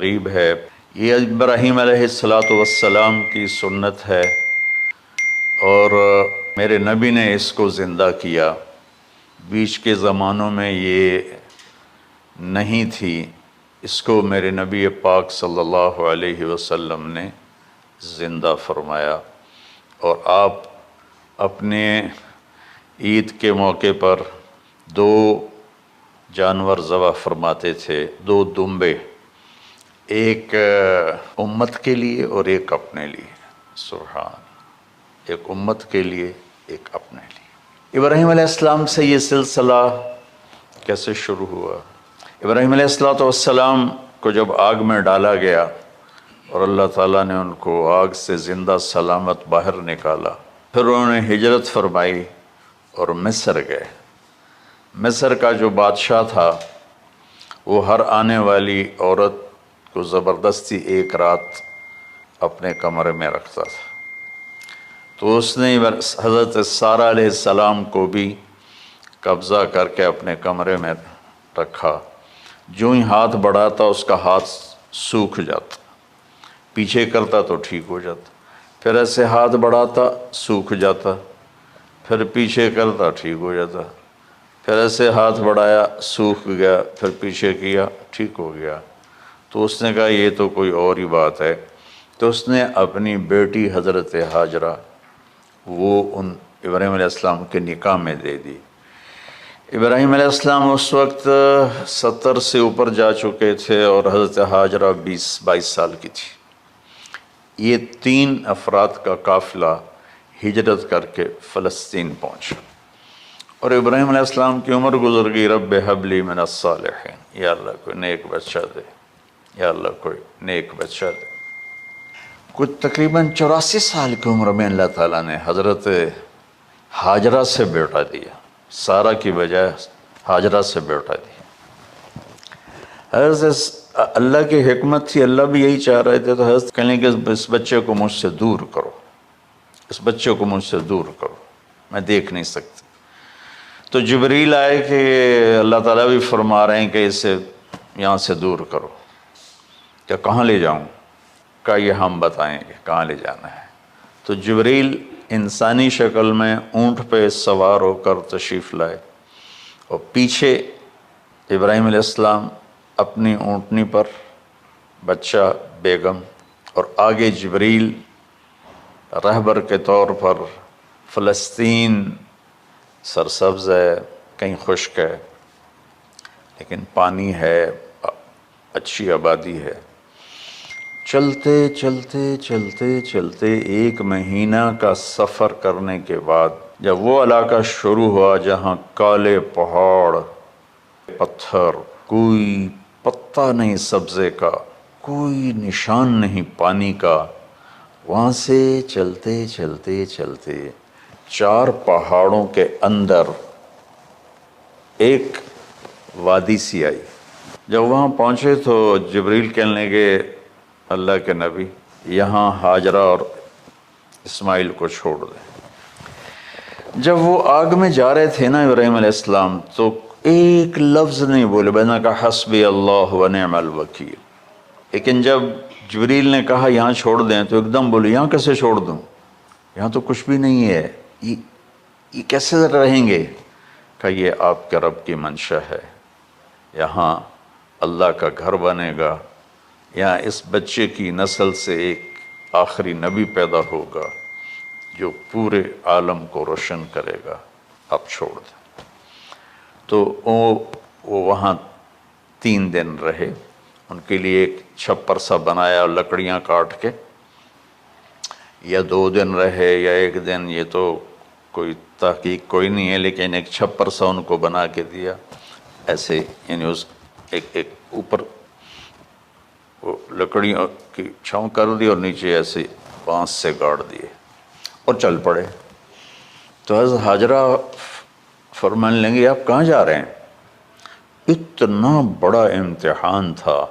قریب ہے۔ یہ ابراہیم علیہ السلام کی سنت ہے اور میرے نبی نے اس کو زندہ کیا۔ بیچ کے زمانوں میں یہ نہیں تھی، اس کو میرے نبی پاک صلی اللہ علیہ وسلم نے زندہ فرمایا، اور آپ اپنے عید کے موقع پر 2 جانور ذبح فرماتے تھے، 2 دمبے، ایک امت کے لیے اور ایک اپنے لیے۔ سبحان، ایک امت کے لیے، ایک اپنے لیے۔ ابراہیم علیہ السلام سے یہ سلسلہ کیسے شروع ہوا؟ ابراہیم علیہ السلام کو جب آگ میں ڈالا گیا اور اللہ تعالیٰ نے ان کو آگ سے زندہ سلامت باہر نکالا، پھر انہوں نے ہجرت فرمائی اور مصر گئے۔ مصر کا جو بادشاہ تھا وہ ہر آنے والی عورت کو زبردستی ایک رات اپنے کمرے میں رکھتا تھا، تو اس نے حضرت سارہ علیہ السلام کو بھی قبضہ کر کے اپنے کمرے میں رکھا۔ جو ہی ہاتھ بڑھاتا اس کا ہاتھ سوکھ جاتا، پیچھے کرتا تو ٹھیک ہو جاتا، پھر ایسے ہاتھ بڑھاتا سوکھ جاتا، پھر پیچھے کرتا ٹھیک ہو جاتا، پھر ایسے ہاتھ بڑھایا سوکھ گیا، پھر پیچھے کیا ٹھیک ہو گیا۔ تو اس نے کہا یہ تو کوئی اور ہی بات ہے، تو اس نے اپنی بیٹی حضرت ہاجرہ وہ ان ابراہیم علیہ السلام کے نکاح میں دے دی۔ ابراہیم علیہ السلام اس وقت 70 سے اوپر جا چکے تھے اور حضرت ہاجرہ 22 سال کی تھی۔ یہ 3 افراد کا قافلہ ہجرت کر کے فلسطین پہنچا، اور ابراہیم علیہ السلام کی عمر گزر گئی۔ رب ہب لی من الصالحین، یا اللہ کوئی نیک بچہ دے، یا اللہ کوئی نیک بچہ دے۔ کچھ تقریباً 84 سال کی عمر میں اللہ تعالیٰ نے حضرت ہاجرہ سے بیٹا دیا، سارہ کی بجائے ہاجرہ سے بیٹا دیا۔ حضرت اللہ کی حکمت تھی، اللہ بھی یہی چاہ رہے تھے، تو حضرت کہنے کہ اس بچے کو مجھ سے دور کرو، اس بچے کو مجھ سے دور کرو، میں دیکھ نہیں سکتی۔ تو جبریل آئے کہ اللہ تعالیٰ بھی فرما رہے ہیں کہ اسے یہاں سے دور کرو۔ کہ کہاں لے جاؤں؟ کہا یہ ہم بتائیں گے کہاں لے جانا ہے۔ تو جبریل انسانی شکل میں اونٹ پہ سوار ہو کر تشریف لائے، اور پیچھے ابراہیم علیہ السلام اپنی اونٹنی پر، بچہ بیگم، اور آگے جبریل رہبر کے طور پر۔ فلسطین سرسبز ہے، کہیں خشک ہے، لیکن پانی ہے، اچھی آبادی ہے۔ چلتے چلتے چلتے چلتے 1 مہینہ کا سفر کرنے کے بعد جب وہ علاقہ شروع ہوا جہاں کالے پہاڑ، پتھر، کوئی پتا نہیں سبزے کا، کوئی نشان نہیں پانی کا، وہاں سے چلتے چلتے چلتے 4 پہاڑوں کے اندر ایک وادی سی آئی۔ جب وہاں پہنچے تو جبریل کہنے لگے اللہ کے نبی یہاں ہاجرہ اور اسماعیل کو چھوڑ دیں۔ جب وہ آگ میں جا رہے تھے نا ابراہیم علیہ السلام، تو ایک لفظ نہیں بولے، بس نے کہا حسبی اللہ ونعم الوکیل۔ لیکن جب جبریل نے کہا یہاں چھوڑ دیں تو ایک دم بولے یہاں کیسے چھوڑ دوں، یہاں تو کچھ بھی نہیں ہے، یہ کیسے رہیں گے؟ کہ یہ آپ کے رب کی منشا ہے، یہاں اللہ کا گھر بنے گا، یہاں اس بچے کی نسل سے ایک آخری نبی پیدا ہوگا جو پورے عالم کو روشن کرے گا، آپ چھوڑ دیں۔ تو وہ وہاں 3 دن رہے، ان کے لیے ایک چھپر سا بنایا لکڑیاں کاٹ کے، یا 2 دن رہے یا 1 دن، یہ تو کوئی تحقیق کوئی نہیں ہے، لیکن ایک چھپر سا ان کو بنا کے دیا ایسے، یعنی اس ایک اوپر وہ لکڑیوں کی چھاؤں کر دی اور نیچے ایسے بانس سے گاڑ دیے اور چل پڑے۔ تو حضرت ہاجرہ فرمانے لگے آپ کہاں جا رہے ہیں؟ اتنا بڑا امتحان تھا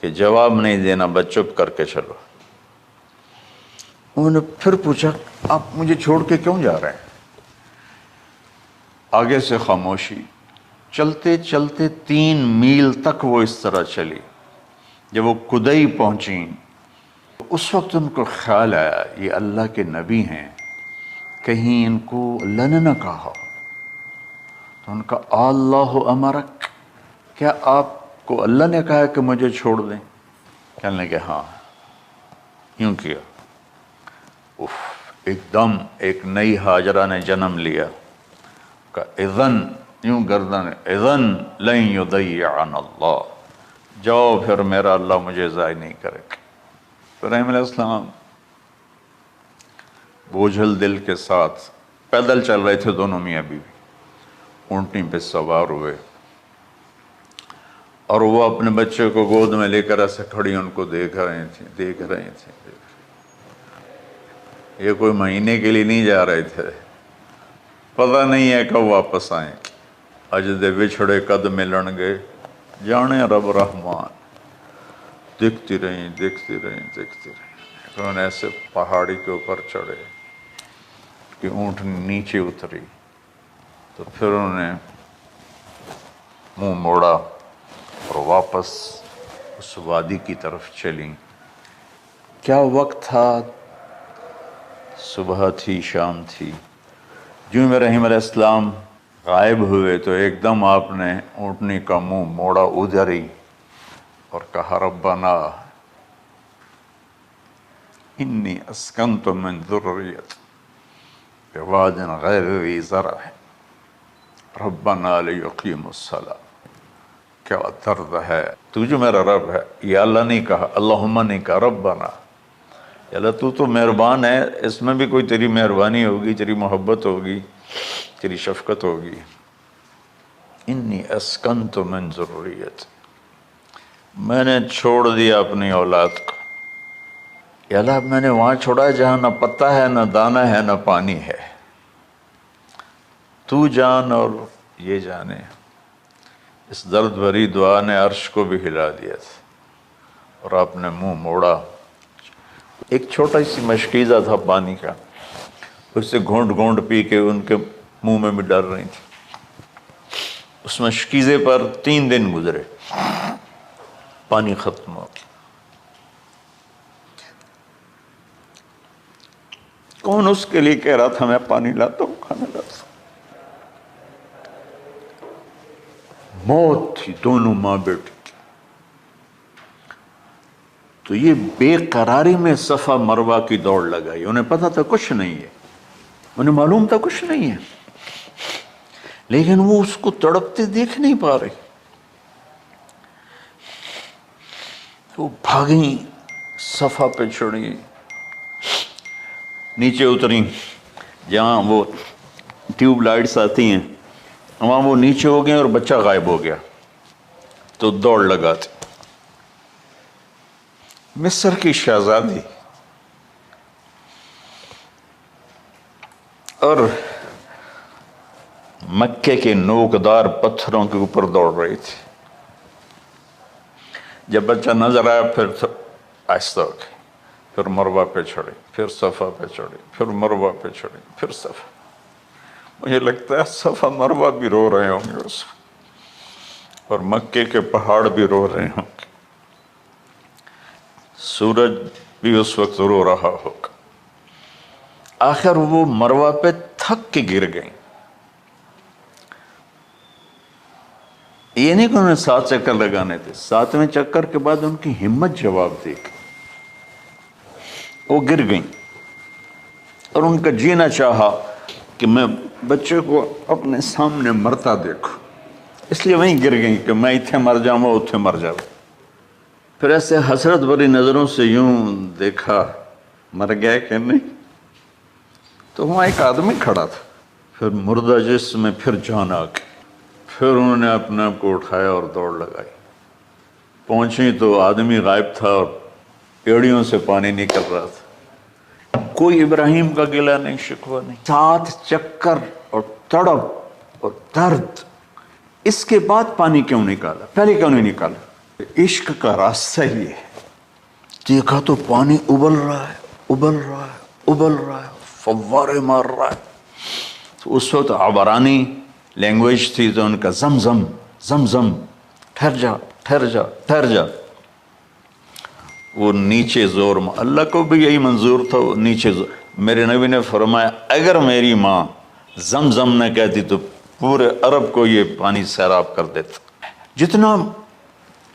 کہ جواب نہیں دینا، بس چپ کر کے چلو۔ انہوں نے پھر پوچھا آپ مجھے چھوڑ کے کیوں جا رہے ہیں؟ آگے سے خاموشی۔ چلتے چلتے 3 میل تک وہ اس طرح چلی، جب وہ کدئی پہنچیں اس وقت ان کو خیال آیا یہ اللہ کے نبی ہیں، کہیں ان کو اللہ نے نہ کہا تو ان کا اللہ امرک، کیا آپ کو اللہ نے کہا کہ مجھے چھوڑ دیں؟ کہنے لگے ہاں، یوں کیا، ایک دم ایک نئی ہاجرہ نے جنم لیا، کہ اذن، یوں گردن، اذن لن یضیعنا اللہ، جاؤ پھر میرا اللہ مجھے ضائع نہیں کرے گا۔ ابراہیم علیہ السلام بوجھل دل کے ساتھ پیدل چل رہے تھے، دونوں میاں بیوی اونٹنی پہ سوار ہوئے، اور وہ اپنے بچے کو گود میں لے کر ایسے کھڑی ان کو دیکھ رہے تھے۔ یہ کوئی مہینے کے لیے نہیں جا رہے تھے، پتہ نہیں ہے کب واپس آئیں، اج دے وچھڑے قد ملن گے، جانے رب رحمان۔ دیکھتی رہیں۔ انہوں نے ایسے پہاڑی کے اوپر چڑھے کہ اونٹنی نیچے اتری، تو پھر انہوں نے منہ موڑا اور واپس اس وادی کی طرف چلیں۔ کیا وقت تھا، صبح تھی، شام تھی۔ جو ابراہیم علیہ السلام غائب ہوئے تو ایک دم آپ نے اونٹنی کا منہ موڑا ادھر ہی اور کہا ربنا انی اسکنت من ذریت بواد غیر ذی زرع ربنا لیقیموا الصلاۃ۔ کیا درد ہے، تو جو میرا رب ہے، یہ اللہ نہیں کہا، اللہم نہیں کہا، ربنا، یا اللہ تو مہربان ہے، اس میں بھی کوئی تیری مہربانی ہوگی، تیری محبت ہوگی، تیری شفقت ہوگی۔ انی اسکنت من ذریت، میں نے چھوڑ دیا اپنی اولاد کو، یا اللہ میں نے وہاں چھوڑا ہے جہاں نہ پتا ہے، نہ دانا ہے، نہ پانی ہے، تو جان اور یہ جانے۔ اس درد بھری دعا نے عرش کو بھی ہلا دیا تھا، اور آپ نے منہ موڑا۔ ایک چھوٹا سی مشکیزہ تھا پانی کا، اس سے گھونٹ گھونٹ پی کے ان کے منہ میں بھی ڈر رہی تھی۔ اس مشکیزے پر 3 دن گزرے، پانی ختم ہو گیا۔ کون اس کے لیے کہہ رہا تھا میں پانی لاتا ہوں، کھانا لاتا ہوں؟ موت تھی دونوں ماں بیٹی کی۔ تو یہ بے قراری میں صفا مروہ کی دوڑ لگائی، انہیں پتا تھا کچھ نہیں ہے، انہیں معلوم تھا کچھ نہیں ہے، لیکن وہ اس کو تڑپتے دیکھ نہیں پا رہے۔ وہ بھاگیں، صفا پہ چڑھی، نیچے اتری، جہاں وہ ٹیوب لائٹس آتی ہیں وہاں وہ نیچے ہو گئے اور بچہ غائب ہو گیا، تو دوڑ لگاتے۔ مصر کی شہزادی اور مکے کے نوکدار پتھروں کے اوپر دوڑ رہی تھی۔ جب بچہ نظر آیا پھر آہستہ ہو گئی، پھر مروہ پہ چڑھی، پھر صفا پہ چڑھی، پھر مروہ پہ چڑھی، پھر صفا۔ مجھے لگتا ہے صفا مروہ بھی رو رہے ہوں گے اس وقت، اور مکے کے پہاڑ بھی رو رہے ہوں گے، سورج بھی اس وقت رو رہا ہوگا۔ آخر وہ مروہ پہ تھک کے گر گئیں۔ یہ نہیں کہ انہوں نے 7 چکر لگانے تھے، 7ویں چکر کے بعد ان کی ہمت جواب دے گئی، وہ گر گئیں، اور ان کا جینا چاہا کہ میں بچے کو اپنے سامنے مرتا دیکھوں، اس لیے وہیں گر گئیں کہ میں اتھے مر جاؤں، وہ اتھے مر جاؤں۔ پھر ایسے حسرت بھری نظروں سے یوں دیکھا، مر گیا کہ نہیں؟ تو وہاں ایک آدمی کھڑا تھا، پھر مردہ جسم میں پھر جان آ گئی۔ پھر انہوں نے اپنے آپ کو اٹھایا اور دوڑ لگائی، پہنچی تو آدمی غائب تھا اور ایڑیوں سے پانی نکل رہا تھا۔ کوئی ابراہیم کا گلہ نہیں، شکوہ نہیں۔ 7 چکر اور تڑپ اور درد، اس کے بعد پانی کیوں نکالا؟ پہلے کیوں نہیں نکالا؟ عشق کا راستہ ہی ہے۔ دیکھا تو پانی ابل رہا ہے، ابل رہا ہے، ابل رہا ہے، فوارے مار رہا ہے۔ تو اس وقت عبرانی لینگویج تھی، تو ان کا زمزم زمزم، ٹھہر جا ٹھہر جا ٹھہر جا۔ وہ نیچے زور، اللہ کو بھی یہی منظور تھا، وہ نیچے زور۔ میرے نبی نے فرمایا اگر میری ماں زمزم نہ کہتی تو پورے عرب کو یہ پانی سیراب کر دیتا۔ جتنا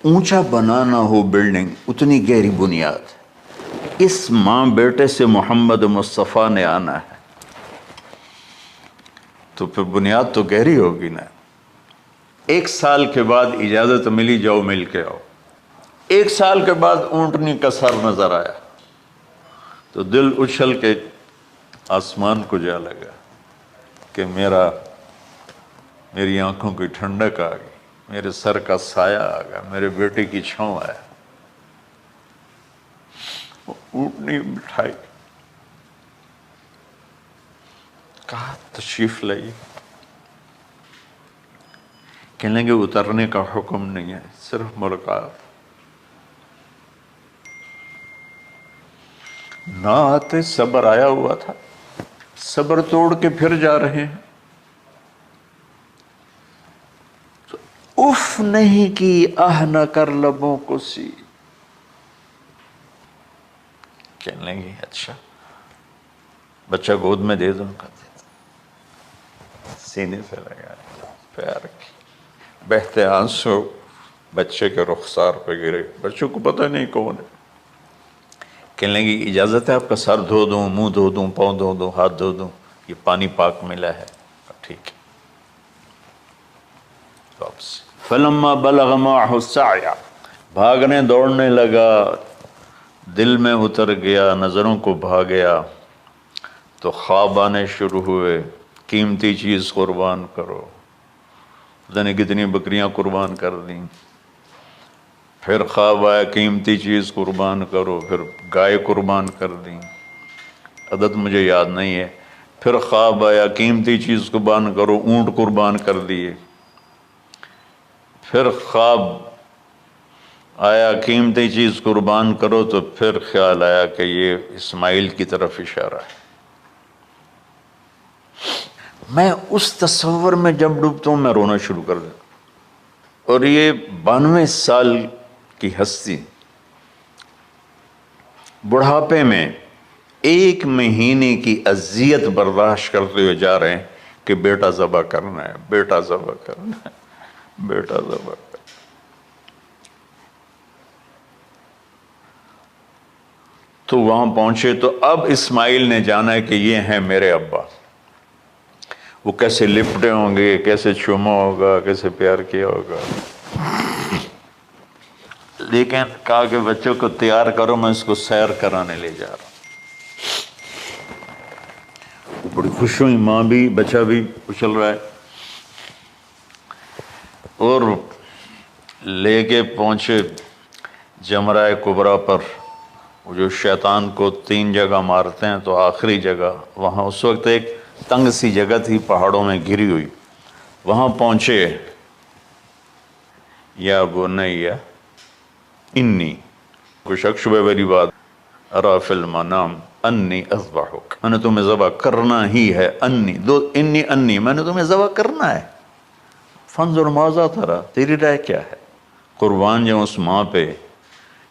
اونچا بنانا ہو بلڈنگ اتنی گہری بنیاد۔ اس ماں بیٹے سے محمد مصطفیٰ نے آنا ہے تو پھر بنیاد تو گہری ہوگی نا۔ 1 سال کے بعد اجازت ملی، جاؤ مل کے آؤ۔ 1 سال کے بعد اونٹنی کا سر نظر آیا تو دل اچھل کے آسمان کو جا لگا کہ میری آنکھوں کی ٹھنڈک آ گئی، میرے سر کا سایہ آ گیا، میرے بیٹے کی چھاؤں آیا۔ اونٹنی بٹھائی، کہا تشریف لائیے۔ کہنے لگے اترنے کا حکم نہیں ہے، صرف ملاقات۔ نہ آتے، صبر آیا ہوا تھا، صبر توڑ کے پھر جا رہے ہیں تو اف نہیں کی، آہ نہ کر لبوں کو سی۔ کہنے لگے اچھا بچہ گود میں دے دو، سینے سے لگا پیار کی، بہتے آنسو بچے کے رخسار پہ گرے۔ بچوں کو پتہ نہیں کون ہے۔ کہنے لگی اجازت ہے آپ کا سر دھو دوں، منہ دھو دوں، پاؤں دھو دوں، ہاتھ دھو دوں؟ یہ پانی پاک ملا ہے۔ ٹھیک ہے، واپس۔ فلما بلغ معه السعی، بھاگنے دوڑنے لگا، دل میں اتر گیا، نظروں کو بھا گیا تو خواب آنے شروع ہوئے، قیمتی چیز قربان کرو، پتہ نہیں کتنی بکریاں قربان کر دیں۔ پھر خواب آیا قیمتی چیز قربان کرو، پھر گائے قربان کر دیں، عدد مجھے یاد نہیں ہے۔ پھر خواب آیا قیمتی چیز قربان کرو، اونٹ قربان کر دیے۔ پھر خواب آیا قیمتی چیز قربان کرو تو پھر خیال آیا کہ یہ اسماعیل کی طرف اشارہ ہے۔ میں اس تصور میں جب ڈوبتا ہوں میں رونا شروع کر دیتا ہوں۔ اور یہ 92 سال کی ہستی بڑھاپے میں 1 مہینے کی اذیت برداشت کرتے ہوئے جا رہے ہیں کہ بیٹا ذبح کرنا ہے، بیٹا ذبح کرنا ہے، بیٹا ذبح کرنا ہے۔ تو وہاں پہنچے تو اب اسماعیل نے جانا ہے کہ یہ ہیں میرے ابا۔ وہ کیسے لپٹے ہوں گے، کیسے چوما ہوگا، کیسے پیار کیا ہوگا۔ لیکن کہا کہ بچوں کو تیار کرو، میں اس کو سیر کرانے لے جا رہا ہوں۔ بڑی خوش ہوئی، ماں بھی بچہ بھی اچھل رہا ہے، اور لے کے پہنچے جمرہ کبریٰ پر، وہ جو شیطان کو 3 جگہ مارتے ہیں تو آخری جگہ وہاں اس وقت ایک تنگ سی جگہ تھی پہاڑوں میں گھری ہوئی، وہاں پہنچے۔ یا بنی انی، کوئی شک شبہ والی بات، ارا فی المنام انی اذبحک، میں نے تمہیں ذبح کرنا ہی ہے، انی میں نے تمہیں ذبح کرنا ہے، فانظر ماذا تری، تیری رائے کیا ہے؟ قربان جاؤں اس ماں پہ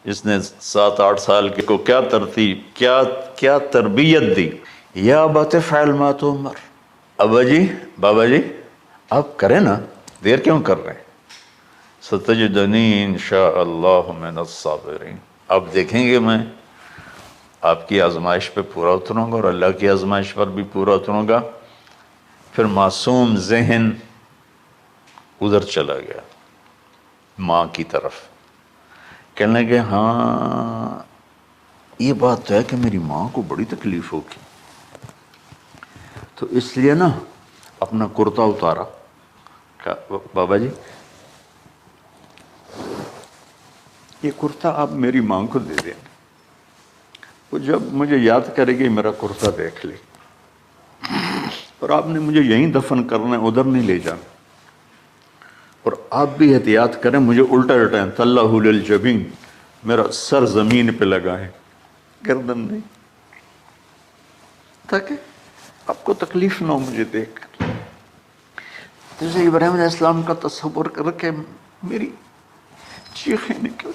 جس نے 7-8 سال کے کو کیا ترتیب، کیا تربیت دی۔ یا ابت افعل ما تؤمر، ابا جی، بابا جی آپ کریں نا، دیر کیوں کر رہے ہیں؟ ستجدنی انشاء اللہ من الصابرین، آپ دیکھیں گے میں آپ کی آزمائش پہ پورا اتروں گا اور اللہ کی آزمائش پر بھی پورا اتروں گا۔ پھر معصوم ذہن ادھر چلا گیا ماں کی طرف، کہنے لگے ہاں یہ بات تو ہے کہ میری ماں کو بڑی تکلیف ہوگی، تو اس لیے نا اپنا کرتا اتارا، کہا بابا جی یہ کرتا آپ میری ماں کو دے دیں، وہ جب مجھے یاد کرے گی میرا کرتا دیکھ لے، اور آپ نے مجھے یہیں دفن کرنا ہے، ادھر نہیں لے جانا، اور آپ بھی احتیاط کریں، مجھے الٹا الٹائیں، طلّہ للجبین، میرا سر زمین پہ لگائیں، گردن نہیں، تاکہ آپ کو تکلیف نہ ہو مجھے دیکھ کر۔ جیسے ابراہیم علیہ السلام کا تصور کر کے میری چیخیں نکل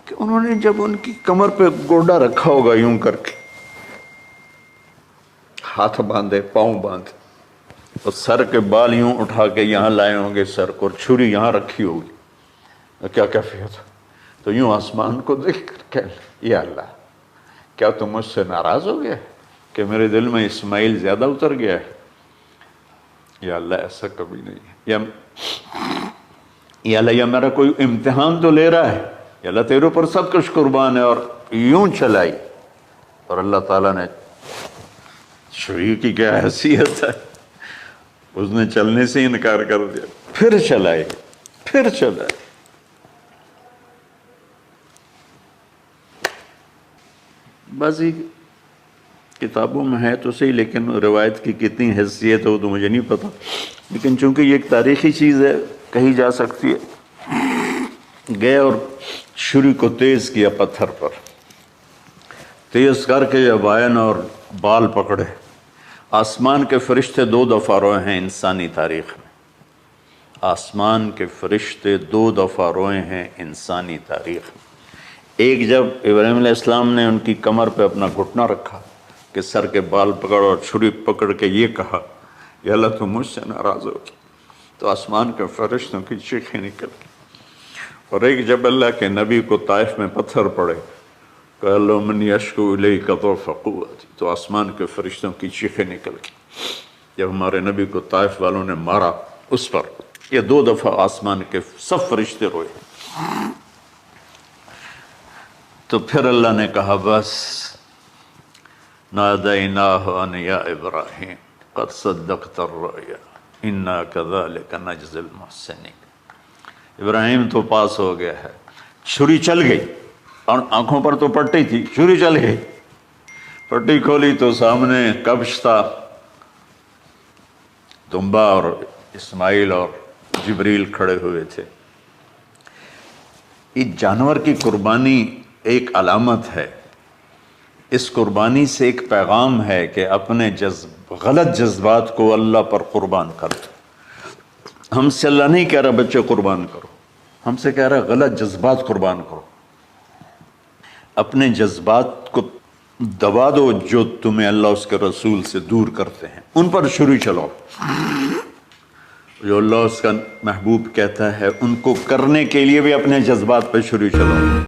کہ انہوں نے جب ان کی کمر پہ گوڈا رکھا ہوگا یوں کر کے، ہاتھ باندھے، پاؤں باندھے، اور سر کے بال یوں اٹھا کے یہاں لائے ہوں گے سر کو، اور چھری یہاں رکھی ہوگی، کیا کیفیت ہو؟ تو یوں آسمان کو دیکھ کر کہ یا اللہ، کیا تم مجھ سے ناراض ہو گیا کہ میرے دل میں اسماعیل زیادہ اتر گیا ہے؟ یا اللہ ایسا کبھی نہیں ہے، یا اللہ یہ میرا کوئی امتحان تو لے رہا ہے، یا اللہ تیرے اوپر سب کچھ قربان ہے، اور یوں چلائی، اور اللہ تعالیٰ نے، چھری کی کیا حیثیت ہے، اس نے چلنے سے انکار کر دیا، پھر چلائی، پھر چلائی۔ بعضی کتابوں میں ہے تو صحیح، لیکن روایت کی کتنی حیثیت ہو تو مجھے نہیں پتا، لیکن چونکہ یہ ایک تاریخی چیز ہے کہی جا سکتی ہے۔ گئے اور چھری کو تیز کیا پتھر پر، تیز کر کے جب آئن اور بال پکڑے، آسمان کے فرشتے 2 دفعہ روئے ہیں انسانی تاریخ میں، آسمان کے فرشتے 2 دفعہ روئے ہیں انسانی تاریخ میں۔ ایک جب ابراہیم علیہ السلام نے ان کی کمر پہ اپنا گھٹنا رکھا کہ سر کے بال پکڑ اور چھری پکڑ کے یہ کہا یا اللہ تم مجھ سے ناراض ہو، تو آسمان کے فرشتوں کی چیخیں نکل گئی۔ اور ایک جب اللہ کے نبی کو طائف میں پتھر پڑے کہ اللہ من یشکو الیک ضعف قوتی، تو آسمان کے فرشتوں کی چیخیں نکل گئی۔ جب ہمارے نبی کو طائف والوں نے مارا اس پر، یہ 2 دفعہ آسمان کے سب فرشتے روئے۔ تو پھر اللہ نے کہا بس، نادیناہ ان یا ابراہیم قد صدقت الرؤیا انا کذلک نجزی المحسنین، ابراہیم تو پاس ہو گیا ہے۔ چھری چل گئی، اور آنکھوں پر تو پٹی تھی، چھری چل گئی، پٹی کھولی تو سامنے کبش تھا، دمبا اور اسماعیل اور جبریل کھڑے ہوئے تھے۔ یہ جانور کی قربانی ایک علامت ہے، اس قربانی سے ایک پیغام ہے کہ اپنے غلط جذبات کو اللہ پر قربان کر دو۔ ہم سے اللہ نہیں کہہ رہا بچے قربان کرو، ہم سے کہہ رہا غلط جذبات قربان کرو، اپنے جذبات کو دبا دو جو تمہیں اللہ اس کے رسول سے دور کرتے ہیں، ان پر چھری چلاؤ۔ جو اللہ اس کا محبوب کہتا ہے ان کو کرنے کے لیے بھی اپنے جذبات پہ چھری چلاؤ۔